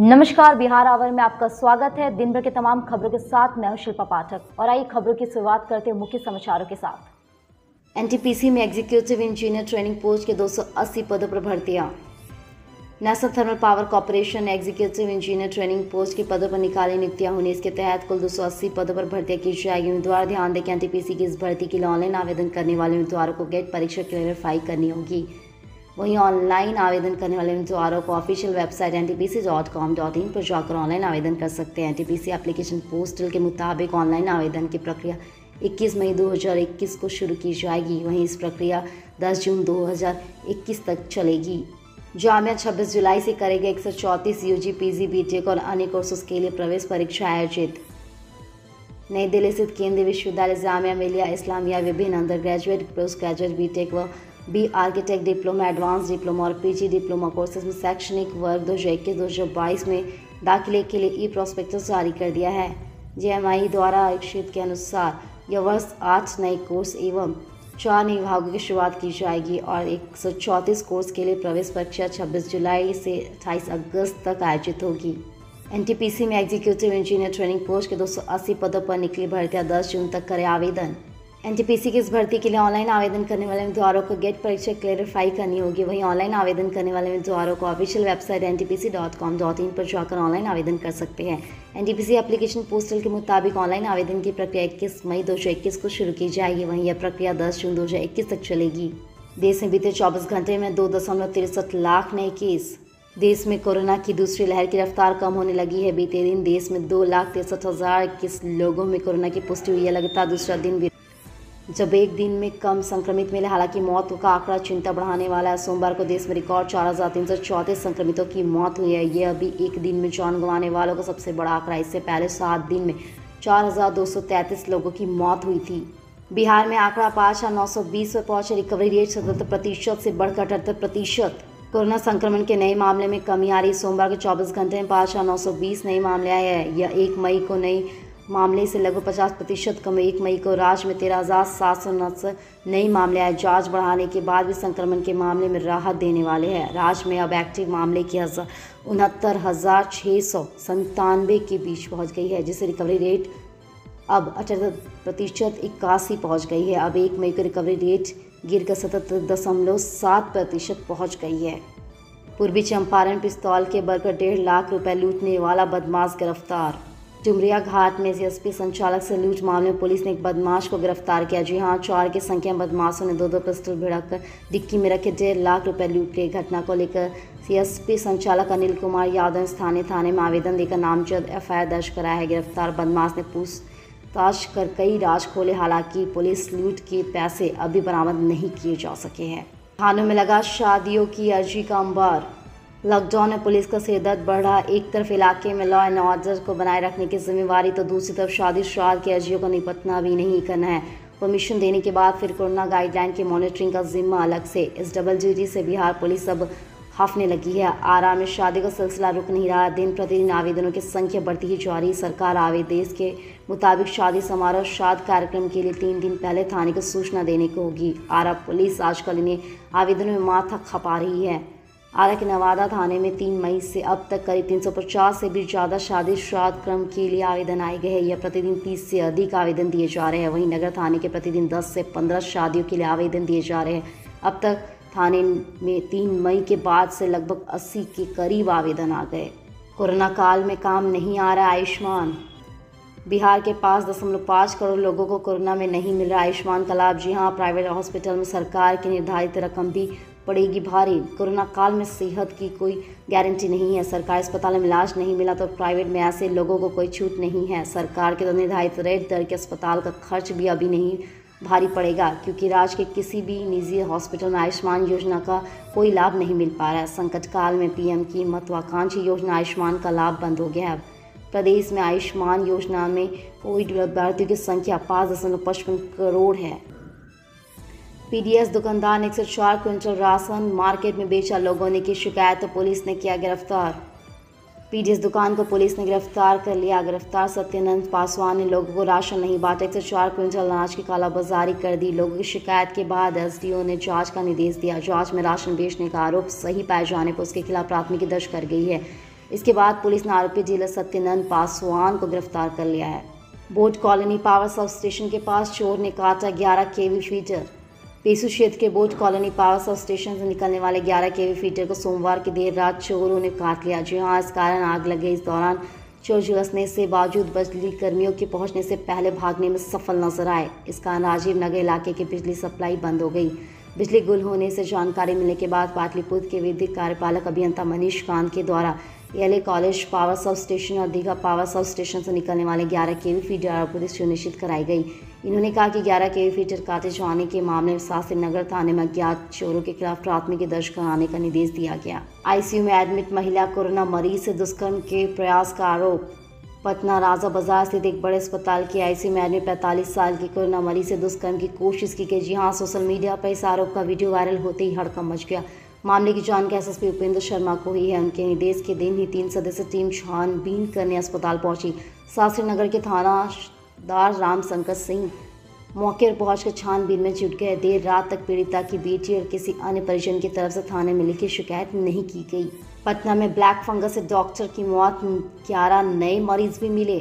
नमस्कार, बिहार आवर में आपका स्वागत है। दिन भर के तमाम खबरों के साथ मैं हूं शिल्पा पाठक और आइए खबरों की शुरुआत करते हैं मुख्य समाचारों के साथ। एनटीपीसी में एग्जीक्यूटिव इंजीनियर ट्रेनिंग पोस्ट के 280 पदों पर भर्तियां। नेशनल थर्मल पावर कॉर्पोरेशन ने एग्जीक्यूटिव इंजीनियर ट्रेनिंग पोस्ट के पदों पर निकाली नियुक्तियां होंगी। इसके तहत कुल 280 पदों पर भर्तियां की जाएगी। उम्मीदवार ध्यान दें कि एनटीपीसी की इस भर्ती के लिए ऑनलाइन आवेदन करने वाले उम्मीदवारों को गेट परीक्षा क्लेरिफाई करनी होगी। वहीं ऑनलाइन आवेदन करने वाले उम्मीदवारों को ऑफिशियल वेबसाइट ntpc.com.in पर जाकर ऑनलाइन आवेदन कर सकते हैं। एनटीपीसी एप्लीकेशन पोर्टल के मुताबिक ऑनलाइन आवेदन की प्रक्रिया 21 मई 2021 को शुरू की जाएगी। वहीं इस प्रक्रिया 10 जून 2021 तक चलेगी। जामिया 26 जुलाई से करेगा 134 यूजी पीजी बीटेक और अन्य कोर्सेज के लिए प्रवेश परीक्षा आयोजित। नई दिल्ली स्थित केंद्रीय विश्वविद्यालय जामिया मिलिया इस्लामिया विभिन्न under graduate, post graduate, B Tech व B architect diploma, advance diploma और पीजी डिप्लोमा कोर्सेज में शैक्षणिक वर्ग 2021-2022 में दाखिले के लिए ई प्रोस्पेक्टस जारी कर दिया है। जेएमआई द्वारा आयोजित के अनुसार यह वर्ष 8 नए कोर्स एवं 4 नए विभागों की शुरुआत की जाएगी और 134 कोर्स के लिए प्रवेश परीक्षा 26 जुलाई से 28 अगस्त तक आयोजित होगी। एनटीपीसी में एग्जीक्यूटिव इंजीनियर ट्रेनिंग पोस्ट के 280 पदों पर निकली भर्तियां 10 जून तक करें आवेदन। एनटीपीसी की इस भर्ती के लिए ऑनलाइन आवेदन करने वाले उम्मीदवारों को गेट परीक्षा क्लेरिफाई करनी होगी। वहीं ऑनलाइन आवेदन करने वाले उम्मीदवारों को ऑफिशियल वेबसाइट ntpc.com.in पर जाकर ऑनलाइन आवेदन कर सकते हैं। एनटीपीसी एप्लीकेशन पोर्टल के मुताबिक ऑनलाइन आवेदन की प्रक्रिया 21 मई 2021 को शुरू की जाएगी। वहीं यह प्रक्रिया 10 जून 2021 तक चलेगी। देश में बीते 24 घंटे में 2.63 लाख नए केस। देश में कोरोना की दूसरी लहर की रफ्तार कम होने लगी है। बीते दिन देश में 2,63,021 लोगों में कोरोना की पुष्टि हुई है। लगातार दूसरा दिन जब एक दिन में कम संक्रमित मिले, हालांकि मौत का आंकड़ा चिंता बढ़ाने वाला है। सोमवार को देश में रिकॉर्ड 4,334 संक्रमितों की मौत हुई है। यह अभी एक दिन में जान गंवाने वालों का सबसे बड़ा आंकड़ा। इससे पहले 7 दिन में 4,233 लोगों की मौत हुई थी। बिहार में आंकड़ा 5,920 पर पहुंचे। रिकवरी रेट 77% से बढ़कर 78%। कोरोना संक्रमण के नए मामले में कमी आ रही। सोमवार के 24 घंटे में 5,920 नए मामले आए हैं। यह 1 मई को नए मामले से लगभग 50% कम है। 1 मई को राज्य में 13,709 नए मामले आए। जांच बढ़ाने के बाद भी संक्रमण के मामले में राहत देने वाले हैं। राज्य में अब एक्टिव मामले की 69,697 के बीच पहुंच गई है, जिससे रिकवरी रेट अब 78% 81 पहुंच गई है। अब 1 मई को रिकवरी रेट गिरकर 77.7% पहुँच गई है। पूर्वी चंपारण पिस्तौल के बल पर 1.5 लाख रुपए लूटने वाला बदमाश गिरफ्तार। डुमरिया घाट में एसपी संचालक से लूट मामले में पुलिस ने एक बदमाश को गिरफ्तार किया। जी हां, 4 की संख्या में बदमाशों ने 2 पिस्टल भिड़कर डिक्की में रखे 1.5 लाख रुपए लूट लिए। घटना को लेकर सीएसपी संचालक अनिल कुमार यादव ने स्थानीय थाने में आवेदन देकर नामजद एफआईआर दर्ज कराया है। गिरफ्तार बदमाश ने पूछताछ कर कई राज खोले। हालांकि पुलिस लूट के पैसे अभी बरामद नहीं किए जा सके हैं। थानों में लगा शादियों की अर्जी का अंबार। लॉकडाउन में पुलिस का सिरदर्द बढ़ा। एक तरफ इलाके में लॉ एंड ऑर्डर को बनाए रखने की जिम्मेवारी, तो दूसरी तरफ शादी श्राद्ध की अर्जियों को निपटना भी नहीं करना है। परमिशन देने के बाद फिर कोरोना गाइडलाइन की मॉनिटरिंग का जिम्मा अलग से। इस डबल ड्यूटी से बिहार पुलिस अब हाफने लगी है। आरा में शादी का सिलसिला रुक नहीं रहा। दिन प्रतिदिन आवेदनों की संख्या बढ़ती ही जा रही। सरकार आदेश के मुताबिक शादी समारोह श्राद्ध कार्यक्रम के लिए 3 दिन पहले थाने को सूचना देने को होगी। आरा पुलिस आजकल इन्हें आवेदनों में माथा खपा रही है। आरा के नवादा थाने में 3 मई से अब तक करीब 350 से भी ज़्यादा शादी श्राद्ध क्रम के लिए आवेदन आए गए हैं। यह प्रतिदिन 30 से अधिक आवेदन दिए जा रहे हैं। वहीं नगर थाने के प्रतिदिन 10 से 15 शादियों के लिए आवेदन दिए जा रहे हैं। अब तक थाने में 3 मई के बाद से लगभग 80 के करीब आवेदन आ गए। कोरोना काल में काम नहीं आ रहा आयुष्मान। बिहार के 5.5 करोड़ लोगों को कोरोना में नहीं मिल रहा आयुष्मान का लाभ। जी हाँ, प्राइवेट हॉस्पिटल में सरकार की निर्धारित रकम भी पड़ेगी भारी। कोरोना काल में सेहत की कोई गारंटी नहीं है। सरकारी अस्पताल में इलाज नहीं मिला तो प्राइवेट में ऐसे लोगों को कोई छूट नहीं है। सरकार के निर्धारित रेट दर के अस्पताल का खर्च भी अभी नहीं भारी पड़ेगा, क्योंकि राज्य के किसी भी निजी हॉस्पिटल में आयुष्मान योजना का कोई लाभ नहीं मिल पा रहा है। संकट काल में पीएम की महत्वाकांक्षी योजना आयुष्मान का लाभ बंद हो गया है। प्रदेश में आयुष्मान योजना में कोविड लाभार्थियों की संख्या 5.55 करोड़ है। पीडीएस दुकानदार ने 104 क्विंटल राशन मार्केट में बेचा। लोगों ने की शिकायत तो पुलिस ने किया गिरफ्तार। पीडीएस दुकान को पुलिस ने गिरफ्तार कर लिया। गिरफ्तार सत्यानंद पासवान ने लोगों को राशन नहीं बांटा, 104 क्विंटल अनाज की कालाबाजारी कर दी। लोगों की शिकायत के बाद एसडीओ ने जांच का निर्देश दिया। जांच में राशन बेचने का आरोप सही पाए जाने पर उसके खिलाफ प्राथमिकी दर्ज कर गई है। इसके बाद पुलिस ने आरोपी डीलर सत्यनंद पासवान को गिरफ्तार कर लिया है। Boat colony power sub station के पास चोर ने काटा 11 केवी फीडर। पेसू क्षेत्र के boat colony power sub station से निकलने वाले 11 केवी फीडर को सोमवार की देर रात चोरों ने काट लिया। जी हां, इस कारण आग लग गई। इस दौरान चोर झुलसने से बावजूद बिजली कर्मियों के पहुंचने से पहले भागने में सफल नजर आए। इस कारण राजीव नगर इलाके की बिजली सप्लाई बंद हो गई। बिजली गुल होने से जानकारी मिलने के बाद पाटलिपुत्र के विद्युत कार्यपालक अभियंता मनीष कांत के द्वारा LA college power sub station और दीघा पावर सब स्टेशन से निकलने वाले 11 केवी फीडर आपूर्ति सुनिश्चित कराई गई। इन्होंने कहा कि 11 केवी फीडर काटे जाने के मामले में शास्त्री नगर थाने में अज्ञात चोरों के खिलाफ प्राथमिकी दर्ज कराने का निर्देश दिया गया। आईसीयू में एडमिट महिला कोरोना मरीज से दुष्कर्म के प्रयास का आरोप। पटना राजा बाजार स्थित एक बड़े अस्पताल की आईसीयू में एडमिट 45 साल की कोरोना मरीज से दुष्कर्म की कोशिश की गई। जी हां, सोशल मीडिया पर इस आरोप का वीडियो वायरल होते ही हड़कंप मच गया। मामले की जानकारी एसएसपी उपेंद्र शर्मा को हुई है। उनके निर्देश के दिन ही 3 सदस्यीय टीम छानबीन करने अस्पताल पहुंची। शास्त्री नगर के थानादार रामशंकर सिंह मौके पर पहुंचकर छानबीन में जुट गए। देर रात तक पीड़िता की बेटी और किसी अन्य परिजन की तरफ से थाने में लिखित शिकायत नहीं की गई। पटना में ब्लैक फंगस से डॉक्टर की मौत, 11 नए मरीज भी मिले।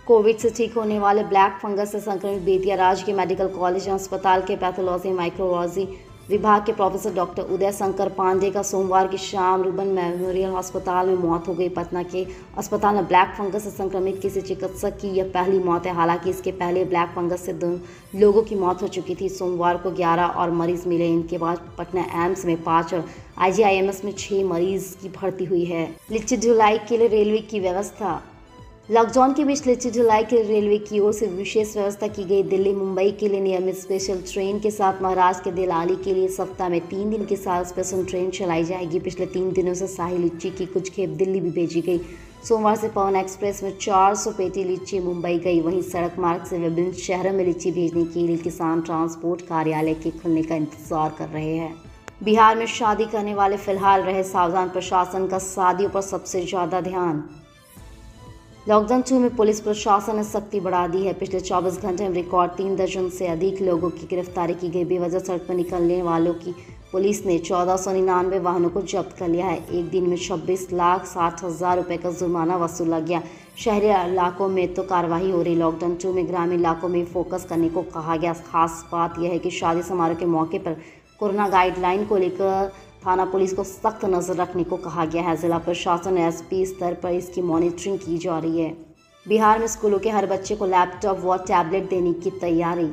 कोविड से ठीक होने वाले ब्लैक फंगस से संक्रमित बेतिया राजकीय मेडिकल कॉलेज अस्पताल के पैथोलॉजी माइक्रोलॉजी विभाग के प्रोफेसर डॉक्टर उदय शंकर पांडे का सोमवार की शाम रुबन मेमोरियल अस्पताल में मौत हो गई। पटना के अस्पताल में ब्लैक फंगस से संक्रमित किसी चिकित्सक की यह पहली मौत है। हालांकि इसके पहले ब्लैक फंगस से 2 लोगों की मौत हो चुकी थी। सोमवार को 11 और मरीज मिले। इनके बाद पटना एम्स में 5 और IGIMS में 6 मरीज की भर्ती हुई है। लिट्टी ढुलाई के लिए रेलवे की व्यवस्था। लॉकडाउन के बीच लिट्टी ढुलाई के लिए रेलवे की ओर से विशेष व्यवस्था की गई। दिल्ली मुंबई के लिए नियमित स्पेशल ट्रेन के साथ महाराष्ट्र के दिलाली के लिए सप्ताह में 3 दिन के साथ स्पेशल ट्रेन चलाई जाएगी। पिछले 3 दिनों से शाही लीची की कुछ खेप दिल्ली भी भेजी गई। सोमवार से पवन एक्सप्रेस में 400 पेटी लीची मुंबई गई। वहीं सड़क मार्ग से विभिन्न शहरों में लीची भेजने के लिए किसान ट्रांसपोर्ट कार्यालय के खुलने का इंतजार कर रहे हैं। बिहार में शादी करने वाले फिलहाल रहे सावधान। प्रशासन का शादियों पर सबसे ज्यादा ध्यान। लॉकडाउन 2 में पुलिस प्रशासन ने सख्ती बढ़ा दी है। पिछले 24 घंटे में रिकॉर्ड 3 दर्जन से अधिक लोगों की गिरफ्तारी की गई। बेवजह सड़क पर निकलने वालों की पुलिस ने 1499 वाहनों को जब्त कर लिया है। एक दिन में 26,60,000 रुपए का जुर्माना वसूला गया। शहरी इलाकों में तो कार्रवाई हो रही। लॉकडाउन 2 में ग्रामीण इलाकों में फोकस करने को कहा गया। खास बात यह है कि शादी समारोह के मौके पर कोरोना गाइडलाइन को लेकर थाना पुलिस को सख्त नजर रखने को कहा गया है। जिला प्रशासन SP स्तर पर इसकी मॉनिटरिंग की जा रही है। बिहार में स्कूलों के हर बच्चे को लैपटॉप व टैबलेट देने की तैयारी।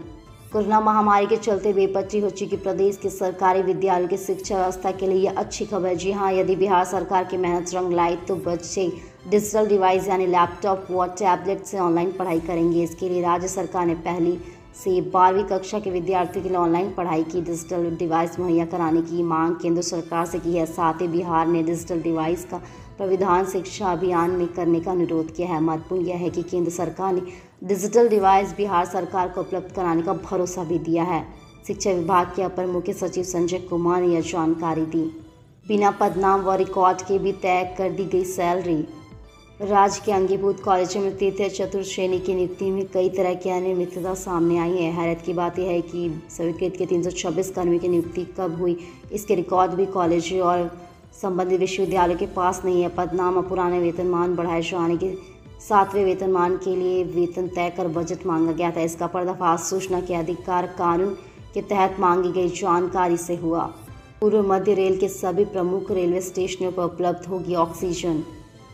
कोरोना महामारी के चलते बेपटरी हो चुकी प्रदेश के सरकारी विद्यालयों की शिक्षा व्यवस्था के लिए यह अच्छी खबर। जी हां, यदि बिहार सरकार की मेहनत रंग लाई तो बच्चे डिजिटल डिवाइस यानी लैपटॉप व टैबलेट से ऑनलाइन पढ़ाई करेंगे। इसके लिए राज्य सरकार ने पहली से 12वीं कक्षा के विद्यार्थियों के लिए ऑनलाइन पढ़ाई की डिजिटल डिवाइस मुहैया कराने की मांग केंद्र सरकार से की है। साथ ही बिहार ने डिजिटल डिवाइस का प्रावधान शिक्षा अभियान में करने का अनुरोध किया है। महत्वपूर्ण यह है कि केंद्र सरकार ने डिजिटल डिवाइस बिहार सरकार को उपलब्ध कराने का भरोसा भी दिया है। शिक्षा विभाग के अपर मुख्य सचिव संजय कुमार ने यह जानकारी दी। बिना पदनाम व रिकॉर्ड के भी तय कर दी गई सैलरी। राज्य के अंगीभूत कॉलेजों में तृतीय चतुर्थ श्रेणी की नियुक्ति में कई तरह की अनियमितता सामने आई है। हैरत की बात यह है कि स्वीकृत के 326 कर्मियों की नियुक्ति कब हुई, इसके रिकॉर्ड भी कॉलेज और संबंधित विश्वविद्यालय के पास नहीं है। पदनाम और पुराने वेतनमान बढ़ाए जाने के 7वें वेतनमान के लिए वेतन तय कर बजट मांगा गया था। इसका पर्दाफाश सूचना के अधिकार कानून के तहत मांगी गई जानकारी से हुआ। पूर्व मध्य रेल के सभी प्रमुख रेलवे स्टेशनों पर उपलब्ध होगी ऑक्सीजन।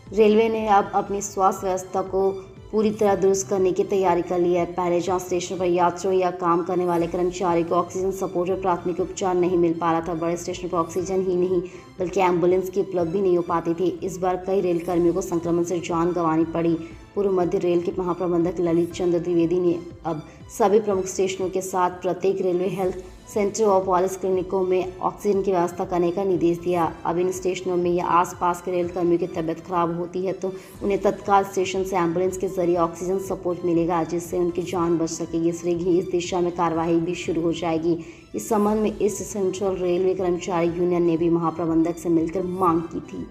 रेलवे ने अब अपनी स्वास्थ्य व्यवस्था को पूरी तरह दुरुस्त करने की तैयारी कर ली है। पहले जहां स्टेशन पर यात्रियों या काम करने वाले कर्मचारी को ऑक्सीजन सपोर्ट और प्राथमिक उपचार नहीं मिल पा रहा था, बड़े स्टेशन पर ऑक्सीजन ही नहीं बल्कि एम्बुलेंस की उपलब्धि नहीं हो पाती थी। इस बार कई रेल कर्मियों को संक्रमण से जान गंवानी पड़ी। पूर्व मध्य रेल के महाप्रबंधक ललित चंद्र द्विवेदी ने अब सभी प्रमुख स्टेशनों के साथ प्रत्येक रेलवे हेल्थ सेंटर और पॉलिस क्लिनिकों में ऑक्सीजन की व्यवस्था करने का निर्देश दिया। अब इन स्टेशनों में या आसपास के रेल कर्मियों की तबीयत खराब होती है तो उन्हें तत्काल स्टेशन से एम्बुलेंस के जरिए ऑक्सीजन सपोर्ट मिलेगा, जिससे उनकी जान बच सकेगी। इस दिशा में कार्रवाई भी शुरू हो जाएगी। इस संबंध में ईस्ट सेंट्रल रेलवे कर्मचारी यूनियन ने भी महाप्रबंधक से मिलकर मांग की थी।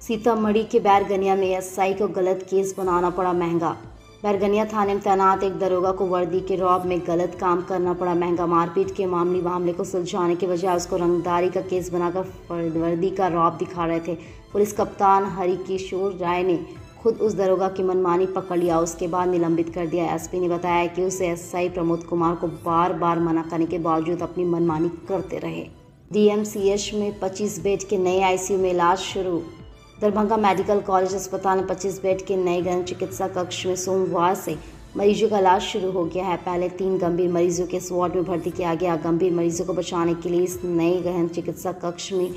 सीतामढ़ी के बैरगनिया में SI को गलत केस बनाना पड़ा महंगा। बैरगनिया थाने में तैनात एक दरोगा को वर्दी के रौब में गलत काम करना पड़ा। महंगा मारपीट के मामले को सुलझाने के बजाय उसको रंगदारी का केस बनाकर वर्दी का रौब दिखा रहे थे। पुलिस कप्तान हरिकिशोर राय ने खुद उस दरोगा की मनमानी पकड़ लिया, उसके बाद निलंबित कर दिया। एसपी ने बताया कि उस एसआई प्रमोद कुमार को बार बार मना करने के बावजूद अपनी मनमानी करते रहे। डीएमसीएच में 25 बेड के नए आईसीयू में इलाज शुरू। दरभंगा मेडिकल कॉलेज अस्पताल में 25 बेड के नए गहन चिकित्सा कक्ष में सोमवार से मरीजों का इलाज शुरू हो गया है। पहले 3 गंभीर मरीजों के इस वार्ड में भर्ती किया गया। गंभीर मरीजों को बचाने के लिए इस नए गहन चिकित्सा कक्ष में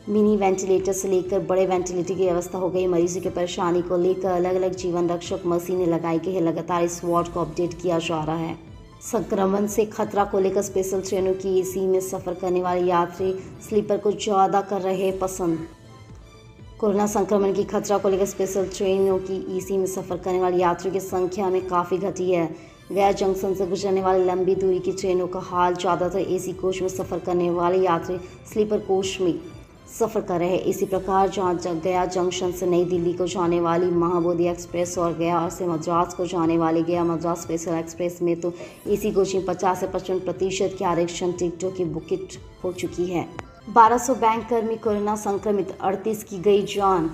मिनी वेंटिलेटर से लेकर बड़े वेंटिलेटर की व्यवस्था हो गई। मरीजों की परेशानी को लेकर अलग अलग जीवन रक्षक मशीनें लगाई गई है। लगातार इस वार्ड को अपडेट किया जा रहा है। संक्रमण से खतरा को लेकर स्पेशल ट्रेनों की एसी में सफ़र करने वाले यात्री स्लीपर को ज़्यादा कर रहे पसंद। कोरोना संक्रमण की खतरा को लेकर स्पेशल ट्रेनों की एसी में सफ़र करने वाले यात्रियों की संख्या में काफ़ी घटी है। गया जंक्शन से गुजरने वाली लंबी दूरी की ट्रेनों का हाल ज़्यादातर एसी कोच में सफ़र करने वाले यात्री स्लीपर कोच में सफ़र कर रहे हैं। इसी प्रकार जहाँ गया जंक्शन से नई दिल्ली को जाने वाली महाबोधि एक्सप्रेस और गया से मद्रास को जाने वाली गया मद्रास स्पेशल एक्सप्रेस में तो एसी कोचिंग 50 से 55% के आरक्षण टिकटों की बुकिंग हो चुकी है। 1200 बैंक कर्मी कोरोना संक्रमित, 38 की गई जान।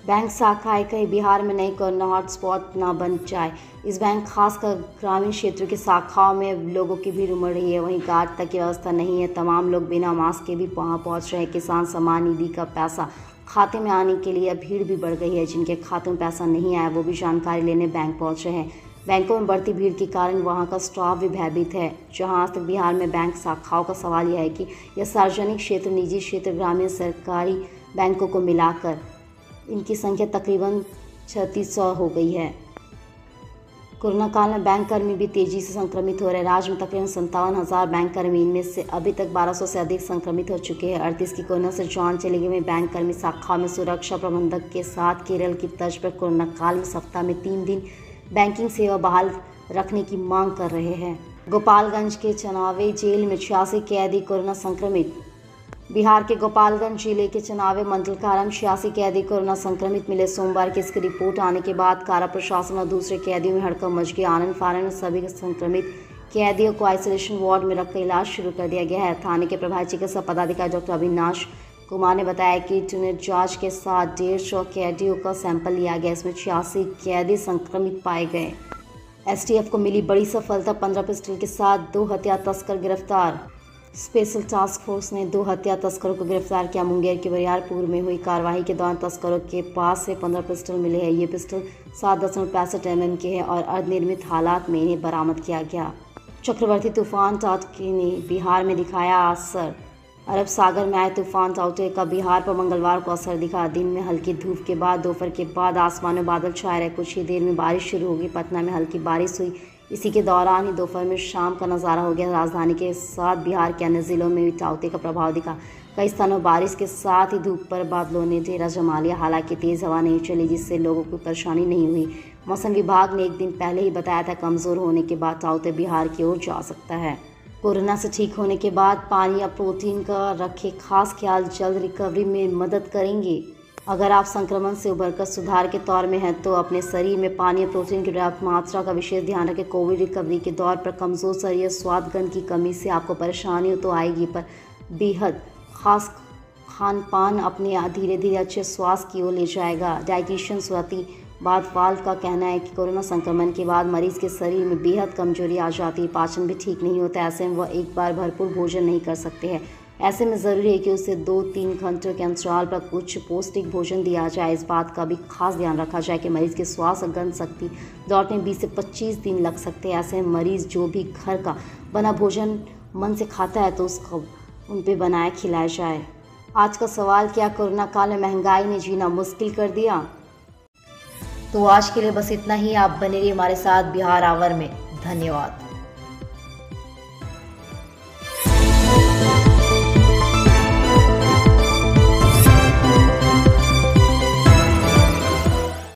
बैंक शाखाएं कहीं बिहार में नई कोरोना हॉटस्पॉट ना बन जाए, इस बैंक खासकर ग्रामीण क्षेत्रों की शाखाओं में लोगों की भीड़ उमड़ रही है। वहीं गार्ड तक की व्यवस्था नहीं है। तमाम लोग बिना मास्क के भी वहां पहुंच रहे हैं। किसान सम्मान निधि का पैसा खाते में आने के लिए अब भीड़ भी बढ़ गई है। जिनके खाते में पैसा नहीं आया वो भी जानकारी लेने बैंक पहुंच रहे हैं। बैंकों में बढ़ती भीड़ के कारण वहां का स्टाफ भी भयभीत है। जहां आज तक बिहार में बैंक शाखाओं का सवाल यह है कि यह सार्वजनिक क्षेत्र, निजी क्षेत्र, ग्रामीण सरकारी बैंकों को मिलाकर इनकी संख्या तकरीबन 3600 हो गई है। कोरोना काल में बैंक कर्मी भी तेजी से संक्रमित हो रहे हैं। राज्य में तकरीबन 57,000 बैंक कर्मी, इनमें से अभी तक 1200 से अधिक संक्रमित हो चुके हैं। 38 की कोरोना से जान चली गई। बैंक कर्मी शाखा में सुरक्षा प्रबंधक के साथ केरल की तर्ज पर कोरोना काल में सप्ताह में 3 दिन बैंकिंग सेवा बहाल रखने की मांग कर रहे हैं। गोपालगंज के चनावे जेल में 86 कैदी कोरोना संक्रमित। बिहार के गोपालगंज जिले के चनावे मंडल कारा में 86 कैदी कोरोना संक्रमित मिले। सोमवार की इसकी रिपोर्ट आने के बाद कारा प्रशासन और दूसरे कैदियों में हड़कंप मच गया। आनंद फानन में सभी संक्रमित कैदियों को आइसोलेशन वार्ड में रखकर इलाज शुरू कर दिया गया है। थाने के प्रभारी चिकित्सा पदाधिकारी डॉक्टर अविनाश कुमार ने बताया कि ट्यूनेट जांच के साथ 150 कैदियों का सैंपल लिया गया। इसमें 86 कैदी संक्रमित पाए गए। एसटीएफ को मिली बड़ी सफलता, 15 पिस्टल के साथ 2 हथियार तस्कर गिरफ्तार। स्पेशल टास्क फोर्स ने 2 हथियार तस्करों को गिरफ्तार किया। मुंगेर के बरियारपुर में हुई कार्रवाई के दौरान तस्करों के पास से 15 पिस्टल मिले हैं। ये पिस्टल 7.65 mm के हैं और अर्धनिर्मित हालात में इन्हें बरामद किया गया। चक्रवर्ती तूफान टाउटे ने बिहार में दिखाया असर। अरब सागर में आए तूफान टाउटे का बिहार पर मंगलवार को असर दिखा। दिन में हल्की धूप के बाद दोपहर के बाद आसमान में बादल छाए रहे। कुछ ही देर में बारिश शुरू होगी। पटना में हल्की बारिश हुई। इसी के दौरान ही दोपहर में शाम का नज़ारा हो गया। राजधानी के साथ बिहार के अन्य जिलों में भी टाउटे का प्रभाव दिखा। कई स्थानों बारिश के साथ ही धूप पर बादलों ने डेरा जमा लिया। हालांकि तेज़ हवा नहीं चली, जिससे लोगों को परेशानी नहीं हुई। मौसम विभाग ने एक दिन पहले ही बताया था कमज़ोर होने के बाद टाउटे बिहार की ओर जा सकता है। कोरोना से ठीक होने के बाद पानी या प्रोटीन का रखें खास ख्याल, जल्द रिकवरी में मदद करेंगे। अगर आप संक्रमण से उबरकर सुधार के दौर में हैं तो अपने शरीर में पानी और प्रोटीन की पर्याप्त मात्रा का विशेष ध्यान रखें। कोविड रिकवरी के दौर पर कमज़ोर शरीर, स्वाद गंध की कमी से आपको परेशानी तो आएगी, पर बेहद खास खान पान अपने धीरे धीरे अच्छे स्वास्थ्य की ओर ले जाएगा। डाइटिशियन स्वाति बादवाल का कहना है कि कोरोना संक्रमण के बाद मरीज के शरीर में बेहद कमजोरी आ जाती है, पाचन भी ठीक नहीं होता। ऐसे में वह एक बार भरपूर भोजन नहीं कर सकते हैं। ऐसे में ज़रूरी है कि उसे 2-3 घंटों के अंतराल पर कुछ पौष्टिक भोजन दिया जाए। इस बात का भी खास ध्यान रखा जाए कि मरीज़ के श्वास और गंध शक्ति लौटने 20 से 25 दिन लग सकते हैं। ऐसे में मरीज़ जो भी घर का बना भोजन मन से खाता है तो उसको उन पर बनाया खिलाया जाए। आज का सवाल, क्या कोरोना काल में महंगाई ने जीना मुश्किल कर दिया? तो आज के लिए बस इतना ही। आप बने रहिए हमारे साथ बिहार आवर में। धन्यवाद।